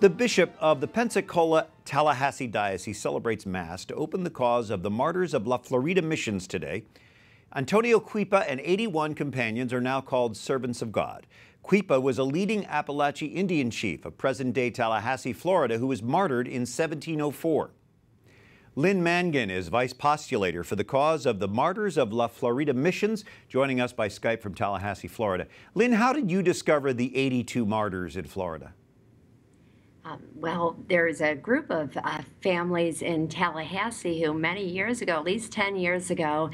The Bishop of the Pensacola-Tallahassee Diocese celebrates Mass to open the cause of the Martyrs of La Florida missions today. Antonio Cuipa and 81 companions are now called Servants of God. Cuipa was a leading Appalachian Indian chief of present-day Tallahassee, Florida, who was martyred in 1704. Lynn Mangan is Vice-Postulator for the cause of the Martyrs of La Florida missions, joining us by Skype from Tallahassee, Florida. Lynn, how did you discover the 82 martyrs in Florida? Well, there's a group of families in Tallahassee who many years ago, at least 10 years ago,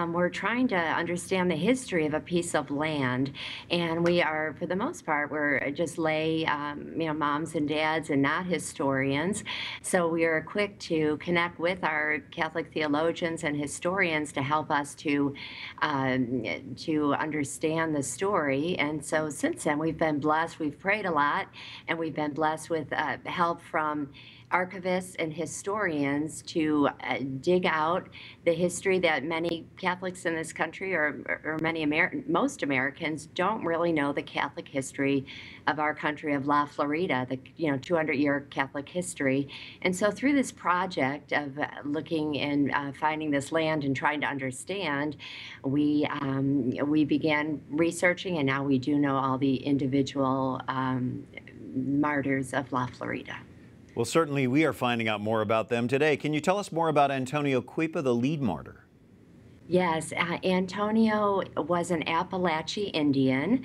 were trying to understand the history of a piece of land. And we are, for the most part, we're just lay, moms and dads and not historians. So we are quick to connect with our Catholic theologians and historians to help us to understand the story. And so since then, we've been blessed. We've prayed a lot, and we've been blessed with help from archivists and historians to dig out the history that many Catholics in this country, or most Americans, don't really know the Catholic history of our country, of La Florida, the 200-year Catholic history. And so through this project of looking and finding this land and trying to understand, we began researching, and now we do know all the individual martyrs of La Florida. Well, certainly we are finding out more about them today. Can you tell us more about Antonio Cuipa, the lead martyr? Yes, Antonio was an Appalachian Indian,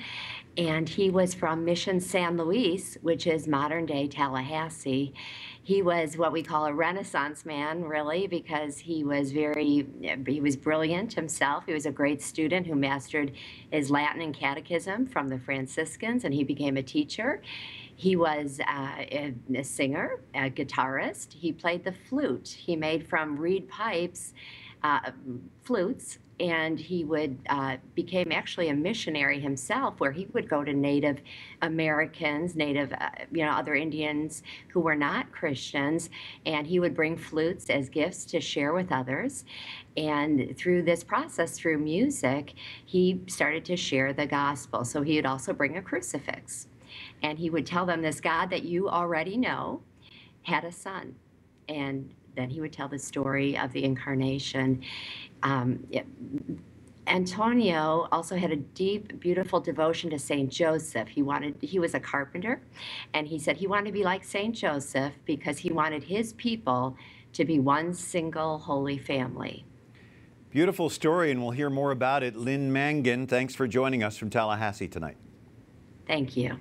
and he was from Mission San Luis, which is modern-day Tallahassee. He was what we call a Renaissance man, really, because he was brilliant himself. He was a great student who mastered his Latin and catechism from the Franciscans, and he became a teacher. He was a singer, a guitarist. He played the flute. He made from reed pipes flutes, and he became actually a missionary himself, where he would go to Native Americans, other Indians who were not Christians, and he would bring flutes as gifts to share with others. And through this process, through music, he started to share the gospel. So he would also bring a crucifix, and he would tell them, this God that you already know had a son. And then he would tell the story of the incarnation. Antonio also had a deep, beautiful devotion to Saint Joseph. He was a carpenter, and he said he wanted to be like Saint Joseph because he wanted his people to be one single holy family. Beautiful story, and we'll hear more about it. Lynn Mangan, thanks for joining us from Tallahassee tonight. Thank you.